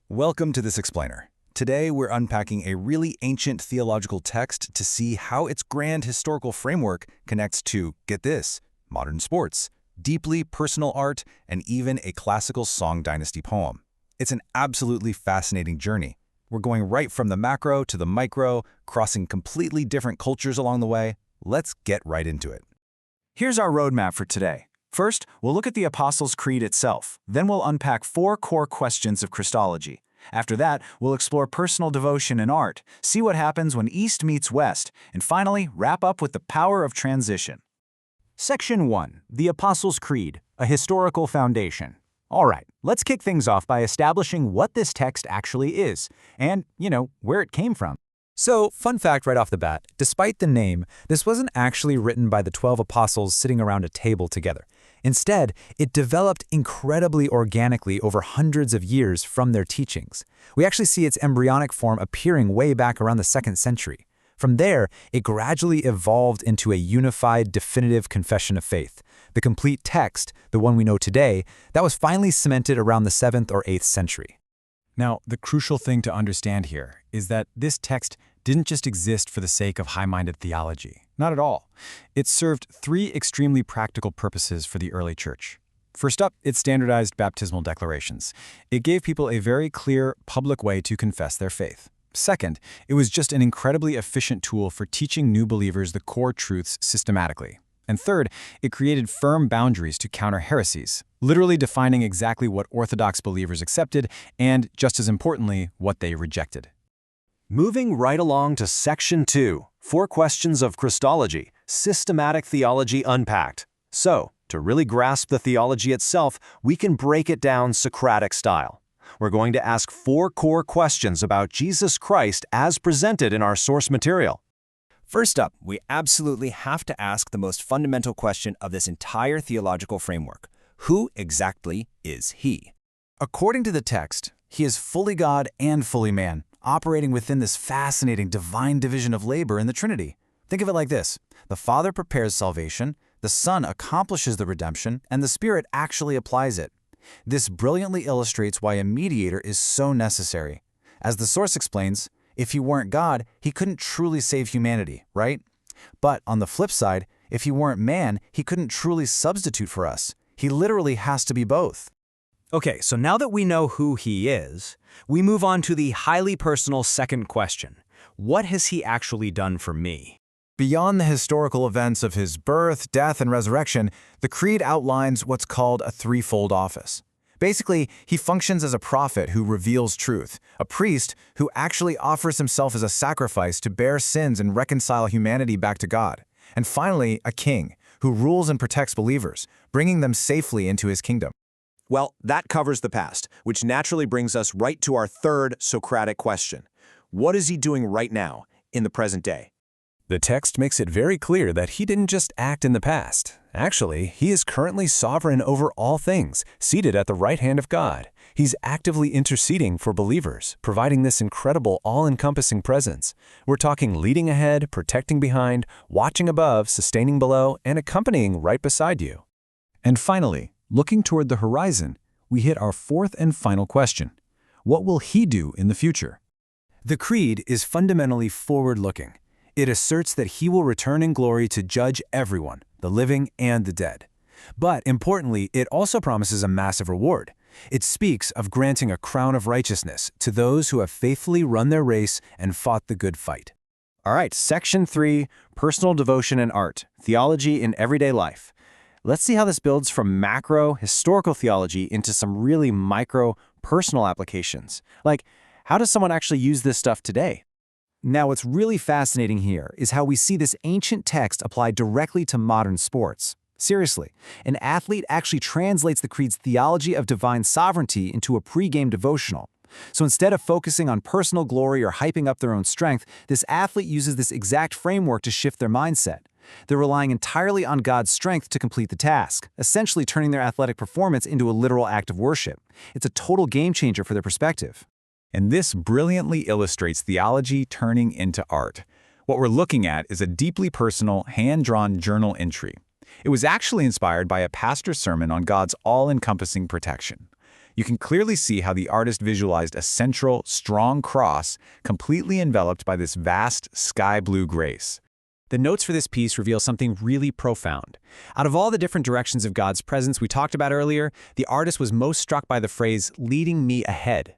Welcome to This Explainer. Today, we're unpacking a really ancient theological text to see how its grand historical framework connects to, get this, modern sports, deeply personal art, and even a classical Song Dynasty poem. It's an absolutely fascinating journey. We're going right from the macro to the micro, crossing completely different cultures along the way. Let's get right into it. Here's our roadmap for today. First, we'll look at the Apostles' Creed itself. Then we'll unpack 4 core questions of Christology. After that, we'll explore personal devotion and art, see what happens when East meets West, and finally, wrap up with the power of transition. Section 1. The Apostles' Creed, a historical foundation. All right, let's kick things off by establishing what this text actually is, and, where it came from. So, fun fact right off the bat, despite the name, this wasn't actually written by the 12 apostles sitting around a table together. Instead, it developed incredibly organically over hundreds of years from their teachings. We actually see its embryonic form appearing way back around the 2nd century. From there, it gradually evolved into a unified, definitive confession of faith. The complete text, the one we know today, that was finally cemented around the 7th or 8th century. Now, the crucial thing to understand here is that this text didn't just exist for the sake of high-minded theology. Not at all. It served 3 extremely practical purposes for the early church. First up, it standardized baptismal declarations. It gave people a very clear, public way to confess their faith. Second, it was just an incredibly efficient tool for teaching new believers the core truths systematically. And third, it created firm boundaries to counter heresies, literally defining exactly what Orthodox believers accepted and, just as importantly, what they rejected. Moving right along to Section 2, 4 questions of Christology, systematic theology unpacked. So, to really grasp the theology itself, we can break it down Socratic style. We're going to ask 4 core questions about Jesus Christ as presented in our source material. First up, we absolutely have to ask the most fundamental question of this entire theological framework. Who exactly is he? According to the text, he is fully God and fully man, operating within this fascinating divine division of labor in the Trinity. Think of it like this. The Father prepares salvation, the Son accomplishes the redemption, and the Spirit actually applies it. This brilliantly illustrates why a mediator is so necessary. As the source explains, if he weren't God, he couldn't truly save humanity, right? But on the flip side, if he weren't man, he couldn't truly substitute for us. He literally has to be both. Okay, so now that we know who he is, we move on to the highly personal second question. What has he actually done for me? Beyond the historical events of his birth, death, and resurrection, the Creed outlines what's called a threefold office. Basically, he functions as a prophet who reveals truth, a priest who actually offers himself as a sacrifice to bear sins and reconcile humanity back to God, and finally, a king who rules and protects believers, bringing them safely into his kingdom. Well, that covers the past, which naturally brings us right to our third Socratic question. What is he doing right now, in the present day? The text makes it very clear that he didn't just act in the past. Actually, he is currently sovereign over all things, seated at the right hand of God. He's actively interceding for believers, providing this incredible all-encompassing presence. We're talking leading ahead, protecting behind, watching above, sustaining below, and accompanying right beside you. And finally, looking toward the horizon, we hit our 4th and final question. What will he do in the future? The Creed is fundamentally forward-looking. It asserts that he will return in glory to judge everyone, the living and the dead. But importantly, it also promises a massive reward. It speaks of granting a crown of righteousness to those who have faithfully run their race and fought the good fight. All right, Section 3, personal devotion and art, theology in everyday life. Let's see how this builds from macro, historical theology into some really micro, personal applications. Like, how does someone actually use this stuff today? Now, what's really fascinating here is how we see this ancient text applied directly to modern sports. Seriously, an athlete actually translates the Creed's theology of divine sovereignty into a pre-game devotional. So instead of focusing on personal glory or hyping up their own strength, this athlete uses this exact framework to shift their mindset. They're relying entirely on God's strength to complete the task, essentially turning their athletic performance into a literal act of worship. It's a total game changer for their perspective. And this brilliantly illustrates theology turning into art. What we're looking at is a deeply personal, hand-drawn journal entry. It was actually inspired by a pastor's sermon on God's all-encompassing protection. You can clearly see how the artist visualized a central, strong cross completely enveloped by this vast sky blue grace. The notes for this piece reveal something really profound. Out of all the different directions of God's presence we talked about earlier, the artist was most struck by the phrase, leading me ahead.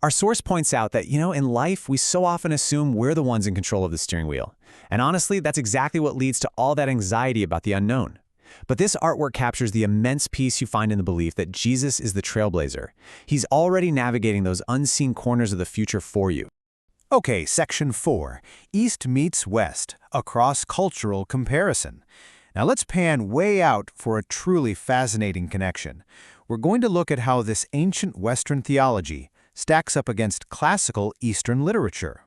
Our source points out that, in life, we so often assume we're the ones in control of the steering wheel. And honestly, that's exactly what leads to all that anxiety about the unknown. But this artwork captures the immense peace you find in the belief that Jesus is the trailblazer. He's already navigating those unseen corners of the future for you. Okay, Section 4, East meets West, a cross-cultural comparison. Now let's pan way out for a truly fascinating connection. We're going to look at how this ancient Western theology stacks up against classical Eastern literature.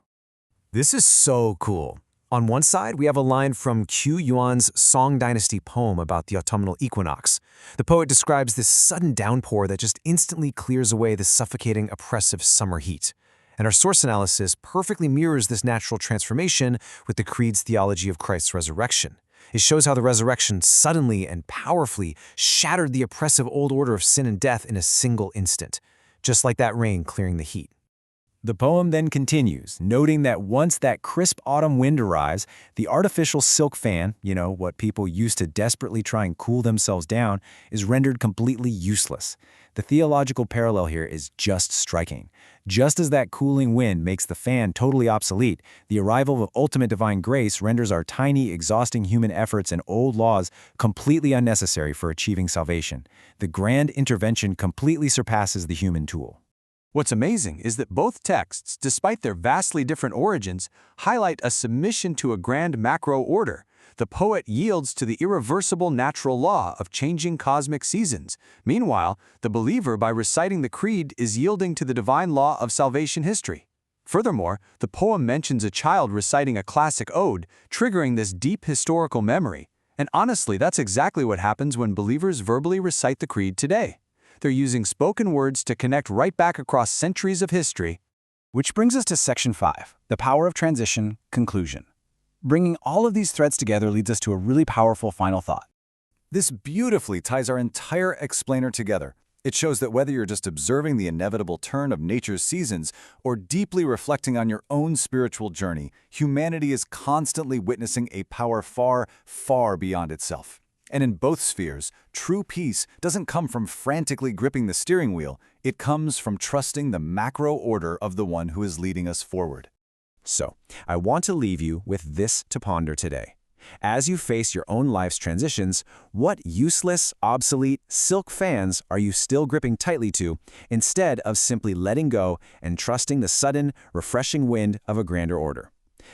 This is so cool. On one side, we have a line from Q Yuan's Song Dynasty poem about the autumnal equinox. The poet describes this sudden downpour that just instantly clears away the suffocating, oppressive summer heat. And our source analysis perfectly mirrors this natural transformation with the Creed's theology of Christ's resurrection. It shows how the resurrection suddenly and powerfully shattered the oppressive old order of sin and death in a single instant, just like that rain clearing the heat. The poem then continues, noting that once that crisp autumn wind arrives, the artificial silk fan, what people use to desperately try and cool themselves down, is rendered completely useless. The theological parallel here is just striking. Just as that cooling wind makes the fan totally obsolete, the arrival of ultimate divine grace renders our tiny, exhausting human efforts and old laws completely unnecessary for achieving salvation. The grand intervention completely surpasses the human tool. What's amazing is that both texts, despite their vastly different origins, highlight a submission to a grand macro order. The poet yields to the irreversible natural law of changing cosmic seasons. Meanwhile, the believer, by reciting the Creed, is yielding to the divine law of salvation history. Furthermore, the poem mentions a child reciting a classic ode, triggering this deep historical memory. And honestly, that's exactly what happens when believers verbally recite the Creed today. They're using spoken words to connect right back across centuries of history. Which brings us to Section 5, the power of transition, conclusion. Bringing all of these threads together leads us to a really powerful final thought. This beautifully ties our entire explainer together. It shows that whether you're just observing the inevitable turn of nature's seasons or deeply reflecting on your own spiritual journey, humanity is constantly witnessing a power far, far beyond itself. And in both spheres, true peace doesn't come from frantically gripping the steering wheel. It comes from trusting the macro order of the one who is leading us forward. So, I want to leave you with this to ponder today. As you face your own life's transitions, what useless, obsolete, silk fans are you still gripping tightly to instead of simply letting go and trusting the sudden, refreshing wind of a grander order?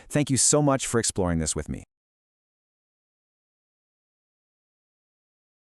Thank you so much for exploring this with me.